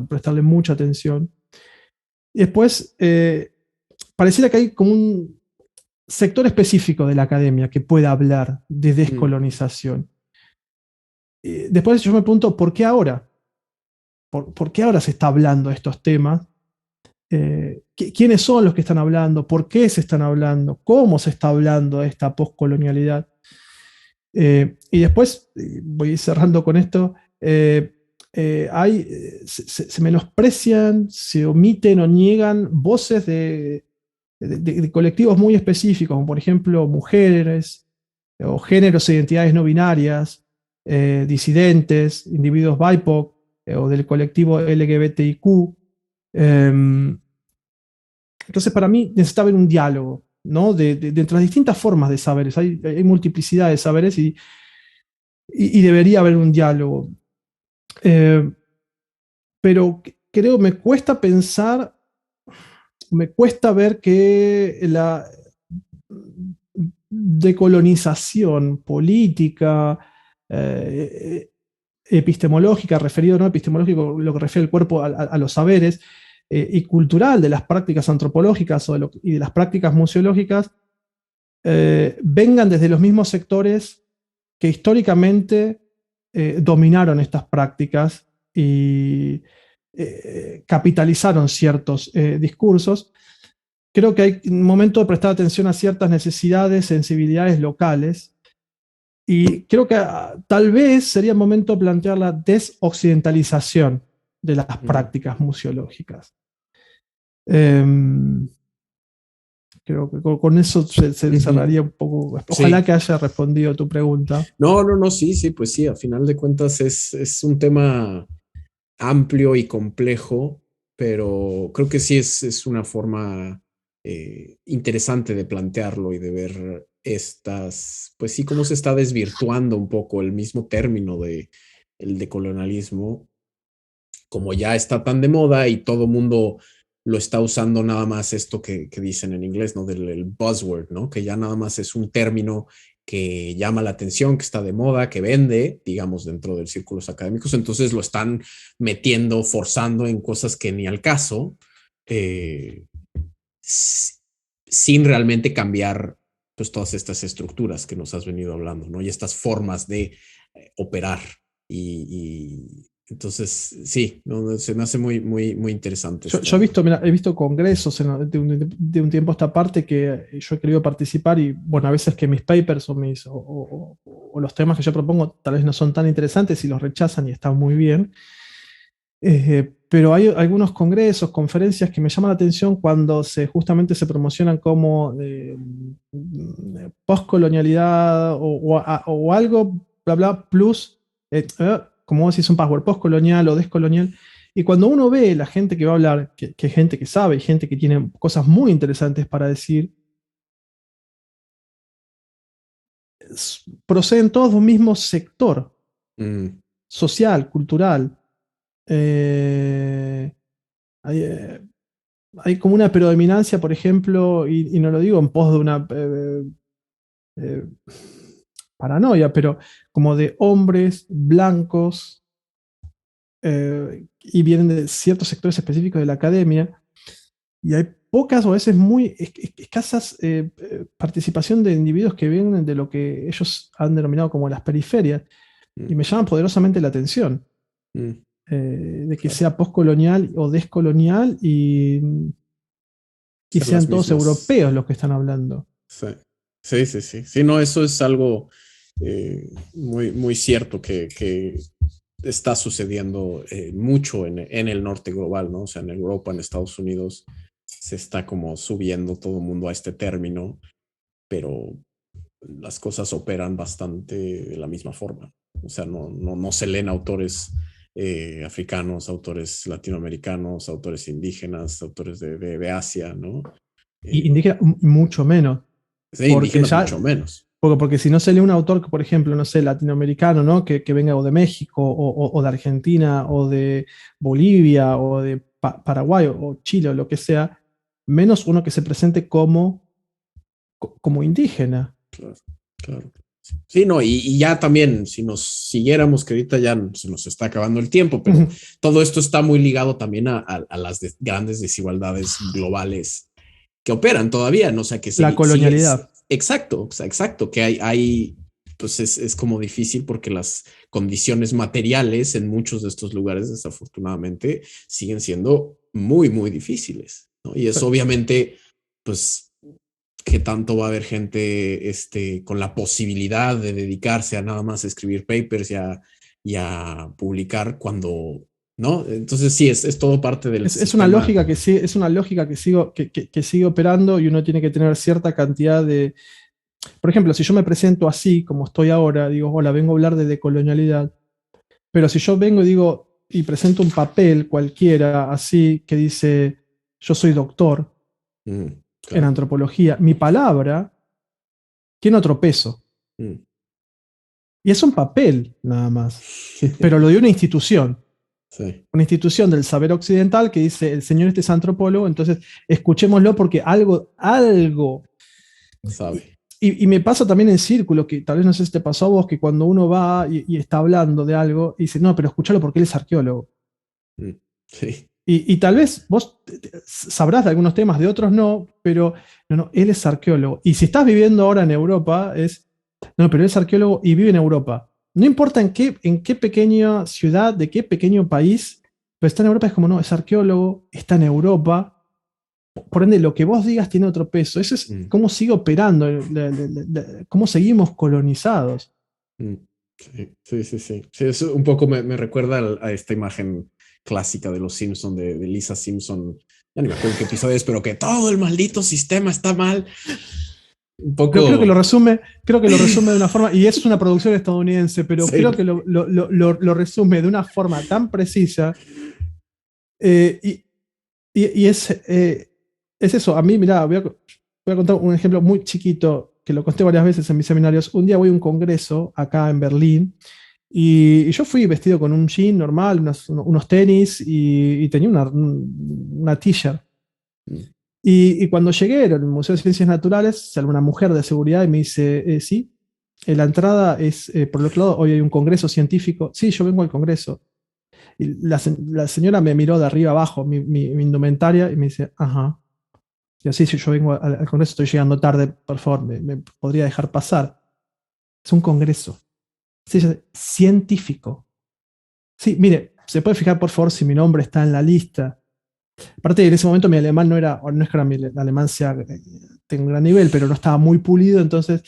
prestarle mucha atención. Y después, pareciera que hay como un sector específico de la academia que pueda hablar de descolonización. Después yo me pregunto, ¿por qué ahora? ¿Por qué ahora se está hablando de estos temas? ¿Quiénes son los que están hablando? ¿Por qué se están hablando? ¿Cómo se está hablando de esta poscolonialidad? Y después, voy a ir cerrando con esto, se menosprecian, se omiten o niegan voces de colectivos muy específicos, como por ejemplo mujeres, o géneros e identidades no binarias, disidentes, individuos BIPOC, o del colectivo LGBTIQ. Entonces, para mí necesita haber un diálogo, ¿no? De entre las distintas formas de saberes. Hay multiplicidad de saberes y debería haber un diálogo. Pero creo, me cuesta pensar, me cuesta ver que la decolonización política, epistemológica, referido no epistemológico, lo que refiere el cuerpo a los saberes, y cultural de las prácticas antropológicas y de las prácticas museológicas, vengan desde los mismos sectores que históricamente dominaron estas prácticas y capitalizaron ciertos discursos. Creo que hay un momento de prestar atención a ciertas necesidades, sensibilidades locales, y creo que tal vez sería el momento de plantear la desoccidentalización de las prácticas museológicas. Creo que con eso se cerraría un poco. Ojalá que haya respondido tu pregunta. No, sí, pues sí, a final de cuentas es un tema amplio y complejo, pero creo que sí es una forma interesante de plantearlo y de ver pues sí, cómo se está desvirtuando un poco el mismo término de el decolonialismo, como ya está tan de moda y todo mundo lo está usando nada más esto que dicen en inglés, ¿no? Del buzzword, ¿no? Que ya nada más es un término que llama la atención, que está de moda, que vende, digamos, dentro de círculos académicos. Entonces lo están metiendo, forzando en cosas que ni al caso, sin realmente cambiar pues todas estas estructuras que nos has venido hablando, ¿no? Y estas formas de operar. Y entonces, sí, no, se me hace muy interesante. Yo he visto congresos de un tiempo a esta parte que yo he querido participar y, bueno, a veces que mis papers o los temas que yo propongo tal vez no son tan interesantes y los rechazan y está muy bien. Pero hay algunos congresos, conferencias que me llaman la atención cuando justamente se promocionan como postcolonialidad o algo, bla, bla, plus, como vos decís, un password postcolonial o descolonial. Y cuando uno ve la gente que va a hablar, que hay gente que sabe, gente que tiene cosas muy interesantes para decir, proceden todos de un mismo sector social, cultural. Hay, hay como una predominancia, por ejemplo, y no lo digo en pos de una eh, paranoia, pero como de hombres blancos, y vienen de ciertos sectores específicos de la academia, y hay pocas o a veces muy escasas participación de individuos que vienen de lo que ellos han denominado como las periferias, y me llaman poderosamente la atención. De que sea postcolonial o descolonial y sean todos europeos los que están hablando. Sí, no, eso es algo muy cierto que está sucediendo mucho en el norte global, ¿no? O sea, en Europa, en Estados Unidos, se está como subiendo todo el mundo a este término, pero las cosas operan bastante de la misma forma. O sea, no se leen autores africanos, autores latinoamericanos, autores indígenas, autores de Asia, ¿no? Y indígena mucho menos, Sí, porque indígenas ya, mucho menos. porque si no se lee un autor que, por ejemplo, no sé, latinoamericano, ¿no? Que venga o de México, o de Argentina, o de Bolivia, o de Paraguay, o Chile, o lo que sea, menos uno que se presente como indígena. Claro, claro. Sí, no, y ya también, si nos siguiéramos, que ahorita ya se nos está acabando el tiempo, pero todo esto está muy ligado también a las grandes desigualdades globales que operan todavía, ¿no? O sea, que La sigue, colonialidad. exacto, o sea, exacto, que pues es como difícil porque las condiciones materiales en muchos de estos lugares, desafortunadamente, siguen siendo muy, muy difíciles, ¿no? Y Sí. eso obviamente, pues que tanto va a haber gente con la posibilidad de dedicarse a nada más escribir papers y a publicar cuando, ¿no? Entonces sí, es todo parte del Es una sistema. lógica que sí, es una lógica que sigue operando y uno tiene que tener cierta cantidad de. Por ejemplo, si yo me presento así, como estoy ahora, digo, hola, vengo a hablar de decolonialidad, pero si yo vengo y digo, y presento un papel cualquiera así que dice, yo soy doctor en Claro. antropología, mi palabra tiene otro peso. Mm. Y es un papel nada más, pero lo de Sí, una institución del saber occidental que dice, el señor este es antropólogo, entonces escuchémoslo porque algo. sabe. Y me pasa también en círculo, que tal vez no sé si te pasó a vos, que cuando uno va y está hablando de algo, y dice, no, pero escúchalo porque él es arqueólogo. Mm. Sí. Y tal vez vos sabrás de algunos temas, de otros no, pero no, él es arqueólogo. Y si estás viviendo ahora en Europa, no, pero él es arqueólogo y vive en Europa. No importa en qué pequeña ciudad, de qué pequeño país, pero está en Europa, es como, no, es arqueólogo, está en Europa. Por ende, lo que vos digas tiene otro peso. Eso es Mm. cómo sigue operando, cómo seguimos colonizados. Mm. Sí, sí, sí, sí. Sí, eso un poco me recuerda a esta imagen clásica de los Simpson, de Lisa Simpson. Ya ni me acuerdo en qué episodio es, pero que todo el maldito sistema está mal. Un Pero poco. creo que lo resume de una forma, y es una producción estadounidense, pero creo Sí. que lo resume de una forma tan precisa. eh, y, y es eso. A mí, mirá, voy a contar un ejemplo muy chiquito que lo conté varias veces en mis seminarios. Un día voy a un congreso acá en Berlín. Y yo fui vestido con un jean normal, unos tenis y tenía una t-shirt. Mm. Y cuando llegué, era el Museo de Ciencias Naturales, salió una mujer de seguridad y me dice, sí, la entrada es, por el otro lado, hoy hay un congreso científico. Sí, yo vengo al congreso. Y la señora me miró de arriba abajo mi indumentaria y me dice, ajá. Y así, si yo vengo al congreso, estoy llegando tarde, por favor, me podría dejar pasar. Es un congreso. Sí, científico. Sí, mire, se puede fijar por favor si mi nombre está en la lista. Aparte, en ese momento mi alemán no era, o no es que mi alemán sea, tenga un gran nivel, pero no estaba muy pulido, entonces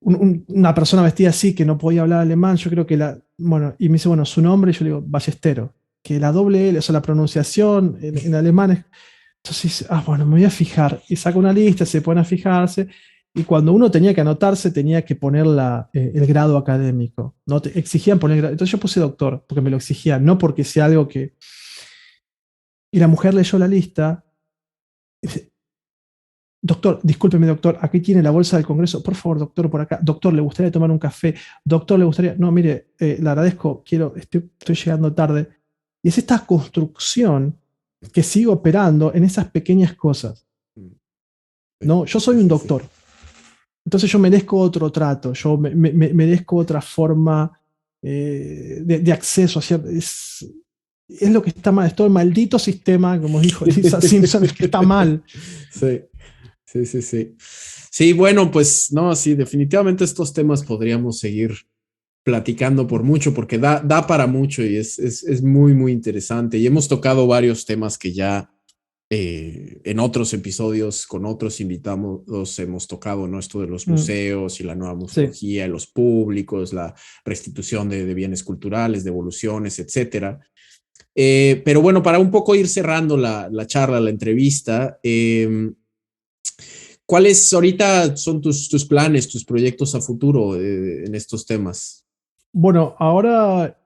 una persona vestida así que no podía hablar alemán, yo creo que bueno, y me dice, bueno, su nombre, y yo le digo, Ballestero, que la doble L, o sea, la pronunciación en alemán es, entonces, bueno, me voy a fijar, y saca una lista, se pone a fijarse, y cuando uno tenía que anotarse, tenía que poner el grado académico. ¿No? Te exigían poner entonces yo puse doctor, porque me lo exigían, no porque sea algo que. Y la mujer leyó la lista. Y dice, doctor, discúlpeme, doctor, aquí tiene la bolsa del Congreso. Por favor, doctor, por acá. Doctor, ¿le gustaría tomar un café? Doctor, ¿le gustaría? No, mire, le agradezco, estoy llegando tarde. Y es esta construcción que sigue operando en esas pequeñas cosas. Mm. Sí, ¿No? Yo soy sí, un sí, sí. doctor. Entonces yo merezco otro trato, yo merezco otra forma de acceso hacia. Es lo que está mal, es todo el maldito sistema, como dijo Lisa Simpson, es que está mal. Sí, sí, sí, sí. Sí, bueno, pues no, sí, definitivamente estos temas podríamos seguir platicando por mucho porque da para mucho y es muy, muy interesante. Y hemos tocado varios temas que ya en otros episodios con otros invitados hemos tocado, ¿no? Esto de los museos y la nueva Sí. museología, los públicos, la restitución de bienes culturales, devoluciones, etcétera. Pero bueno, para un poco ir cerrando la charla, la entrevista, ¿Cuáles ahorita son tus planes, tus proyectos a futuro en estos temas? Bueno, ahora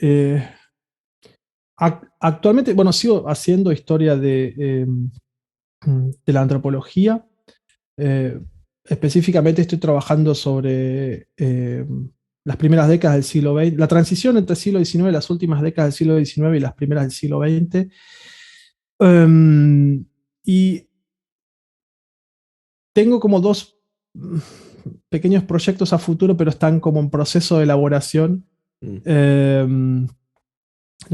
actualmente, bueno, sigo haciendo historia de la antropología. Eh, Específicamente estoy trabajando sobre las primeras décadas del siglo XX, la transición entre el siglo XIX, las últimas décadas del siglo XIX y las primeras del siglo XX. Y tengo como dos pequeños proyectos a futuro, pero están como en proceso de elaboración. No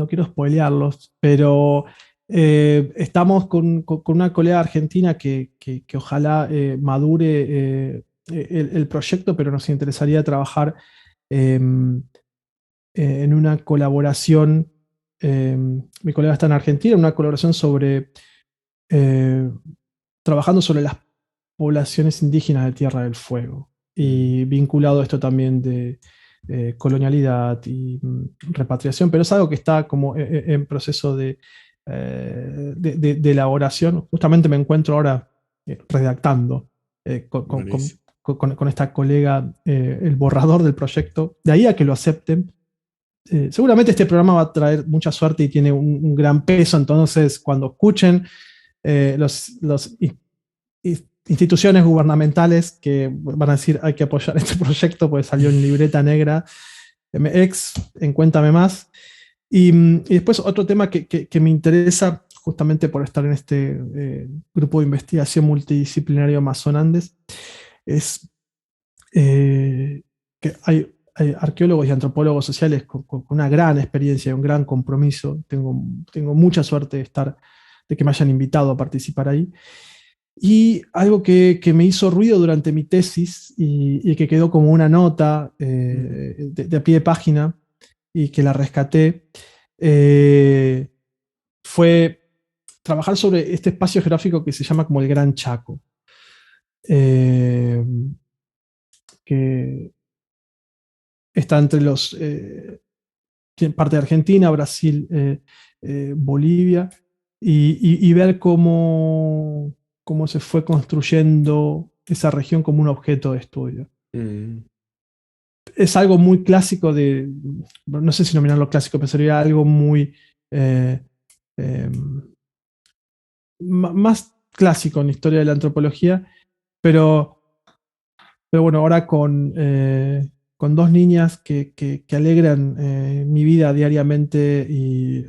quiero spoilearlos, pero estamos con una colega argentina que ojalá madure el proyecto, pero nos interesaría trabajar en una colaboración. Mi colega está en Argentina, en una colaboración sobre eh, trabajando sobre las poblaciones indígenas de Tierra del Fuego y vinculado a esto también de colonialidad y repatriación, pero es algo que está como en proceso de elaboración. Justamente me encuentro ahora redactando Buenísimo. con esta colega el borrador del proyecto, de ahí a que lo acepten. Seguramente este programa va a traer mucha suerte y tiene un gran peso, entonces cuando escuchen los instituciones gubernamentales que van a decir hay que apoyar este proyecto, pues salió en libreta negra, MX, en Cuéntame Más. Y después otro tema que me interesa, justamente por estar en este grupo de investigación multidisciplinario Amazon Andes, es que hay arqueólogos y antropólogos sociales con una gran experiencia y un gran compromiso. Tengo mucha suerte de que me hayan invitado a participar ahí. Y algo que me hizo ruido durante mi tesis y que quedó como una nota de a pie de página y que la rescaté, eh, fue trabajar sobre este espacio geográfico que se llama como el Gran Chaco, eh, que está entre parte de Argentina, Brasil, Bolivia, y ver cómo se fue construyendo esa región como un objeto de estudio. Mm, Es algo muy clásico no sé si nominarlo clásico, pero sería algo muy eh, eh, más clásico en la historia de la antropología, pero, pero bueno, ahora con dos niñas que alegran mi vida diariamente y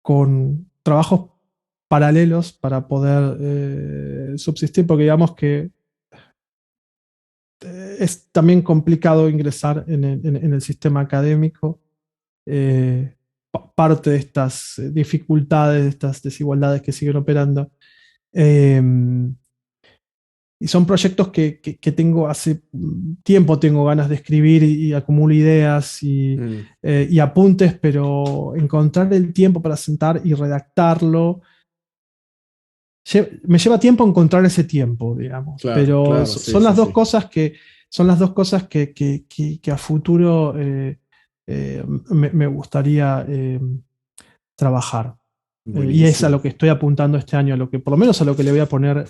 con trabajos paralelos para poder subsistir, porque digamos que es también complicado ingresar en el sistema académico. Parte de estas dificultades, de estas desigualdades que siguen operando. Eh, y son proyectos que tengo hace tiempo, tengo ganas de escribir y acumulo ideas mm, y apuntes, pero encontrar el tiempo para sentar y redactarlo me lleva tiempo encontrar ese tiempo, digamos, claro, pero claro, sí, sí, sí. son las dos cosas que a futuro me gustaría trabajar. Y es a Buenísimo. lo que estoy apuntando este año, por lo menos a lo que le voy a poner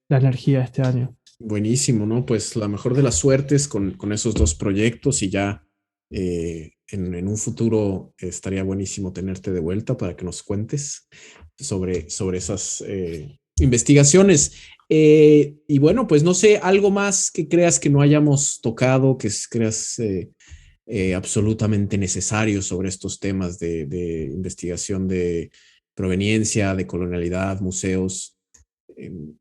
la energía este año. Buenísimo, ¿no? Pues la mejor de las suertes con esos dos proyectos y ya en un futuro estaría buenísimo tenerte de vuelta para que nos cuentes sobre esas investigaciones. Y bueno, pues no sé, algo más que creas que no hayamos tocado, creas absolutamente necesario sobre estos temas de investigación de proveniencia, de colonialidad, museos. em,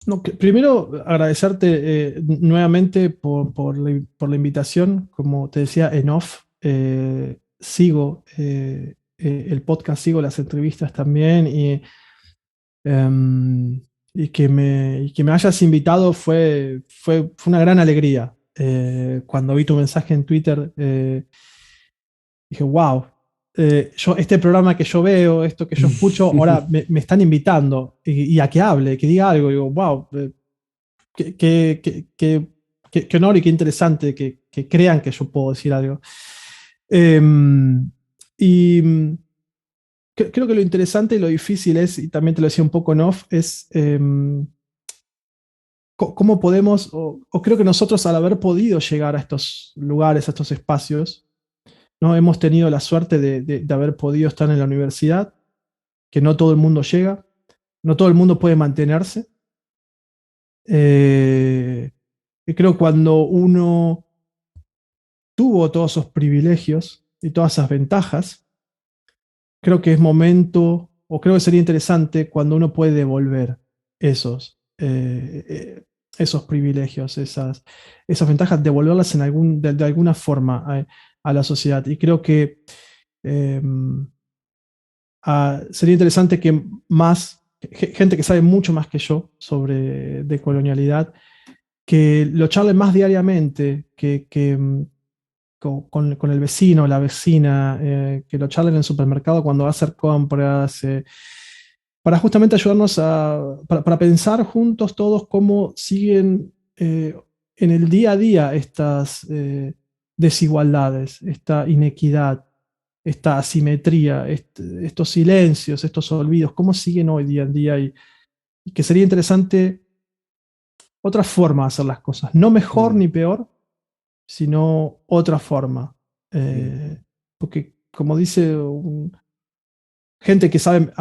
No, primero, agradecerte nuevamente por la invitación. Como te decía, en off, sigo el podcast, sigo las entrevistas también em, y que me hayas invitado fue una gran alegría. Cuando vi tu mensaje en Twitter, dije, wow, este programa que yo veo, esto que yo escucho, ahora me están invitando y a que hable, que diga algo. Digo, wow, qué honor y qué interesante que crean que yo puedo decir algo. Eh, y creo que lo interesante y lo difícil es, y también te lo decía un poco en off, es cómo podemos, o creo que nosotros al haber podido llegar a estos lugares, a estos espacios, ¿no? Hemos tenido la suerte de haber podido estar en la universidad, que no todo el mundo llega, no todo el mundo puede mantenerse. Y creo que cuando uno tuvo todos esos privilegios y todas esas ventajas, creo que es momento, o creo que sería interesante cuando uno puede devolver esos, esos privilegios, esas ventajas, devolverlas de alguna forma a la sociedad. Y creo que eh, sería interesante que más gente que sabe mucho más que yo sobre decolonialidad, que lo charlen más diariamente, con el vecino, la vecina, que lo charlen en el supermercado cuando va a hacer compras, para justamente ayudarnos para pensar juntos todos cómo siguen en el día a día estas desigualdades, esta inequidad, esta asimetría, estos silencios, estos olvidos, cómo siguen hoy día en día y que sería interesante otra forma de hacer las cosas, no mejor ni peor, sino otra forma. Porque, como dice gente que sabe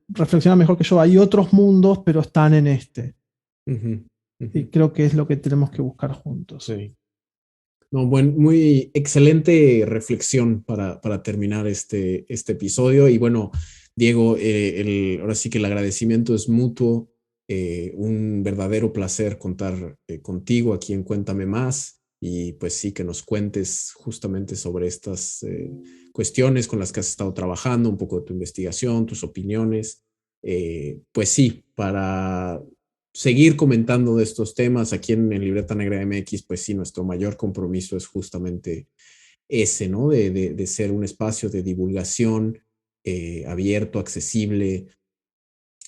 reflexionar mejor que yo, hay otros mundos, pero están en este. Y creo que es lo que tenemos que buscar juntos. Sí. No, muy excelente reflexión para terminar este episodio. Y bueno, Diego, ahora sí que el agradecimiento es mutuo. Un verdadero placer contar contigo aquí en Cuéntame Más. Y pues sí, que nos cuentes justamente sobre estas cuestiones con las que has estado trabajando, un poco de tu investigación, tus opiniones. Pues sí, para seguir comentando de estos temas aquí en Libreta Negra MX, pues sí, nuestro mayor compromiso es justamente ese, ¿no? De ser un espacio de divulgación abierto, accesible,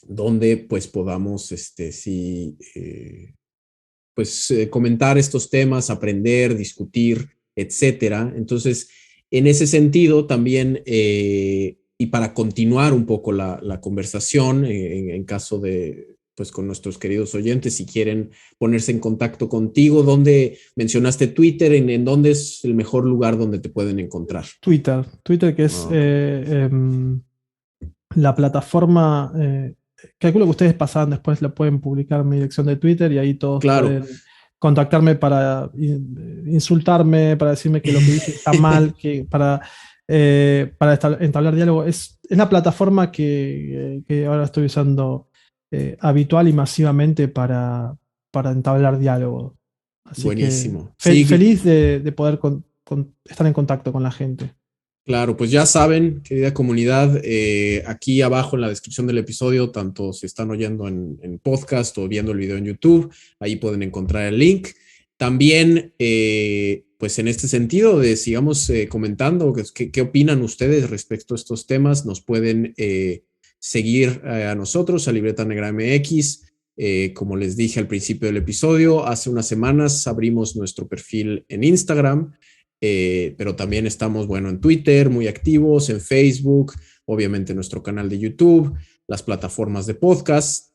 donde pues podamos, sí, pues comentar estos temas, aprender, discutir, etcétera. Entonces, en ese sentido también, y para continuar un poco la conversación, en caso de, pues con nuestros queridos oyentes, si quieren ponerse en contacto contigo, ¿dónde mencionaste Twitter? ¿En dónde es el mejor lugar donde te pueden encontrar? Twitter que es la plataforma, calculo que ustedes pasaban después, la pueden publicar en mi dirección de Twitter y ahí todos Claro. pueden contactarme para insultarme, para decirme que lo que dije está mal, para entablar diálogo. Es la plataforma que ahora estoy usando habitual y masivamente para entablar diálogo. Así Buenísimo. que Sí, feliz de poder estar en contacto con la gente. claro, pues ya saben, querida comunidad, aquí abajo en la descripción del episodio, tanto si están oyendo en podcast o viendo el video en YouTube, ahí pueden encontrar el link. También, pues en este sentido, sigamos comentando qué opinan ustedes respecto a estos temas. Nos pueden seguir a nosotros, a Libreta Negra MX. Como les dije al principio del episodio, hace unas semanas abrimos nuestro perfil en Instagram. Pero también estamos, bueno, en Twitter, muy activos, en Facebook, obviamente nuestro canal de YouTube, las plataformas de podcast.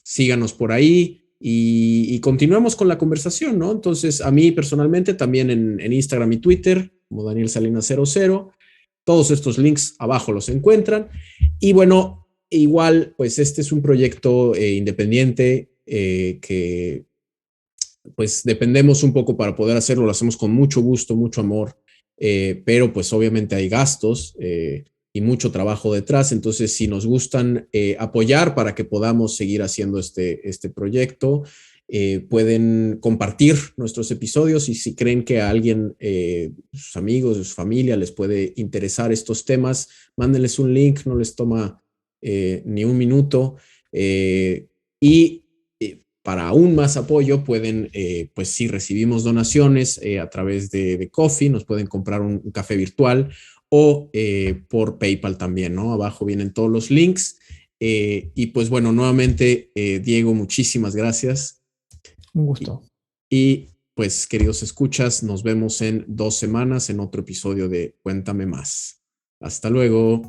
Síganos por ahí y continuemos con la conversación, ¿no? Entonces, a mí personalmente también en Instagram y Twitter, como Daniel Salinas 00, todos estos links abajo los encuentran. Y bueno, igual, pues este es un proyecto independiente que pues dependemos un poco para poder hacerlo, lo hacemos con mucho gusto, mucho amor, pero pues obviamente hay gastos y mucho trabajo detrás, entonces si nos gustan apoyar para que podamos seguir haciendo este proyecto, pueden compartir nuestros episodios y si creen que a alguien, sus amigos, su familia les puede interesar estos temas, mándenles un link, no les toma ni un minuto y para aún más apoyo pueden, pues si recibimos donaciones a través de Ko-fi, nos pueden comprar un café virtual o por PayPal también, ¿no? Abajo vienen todos los links. Y pues bueno, nuevamente, Diego, muchísimas gracias. Un gusto. Y pues, queridos escuchas, nos vemos en 2 semanas en otro episodio de Cuéntame Más. Hasta luego.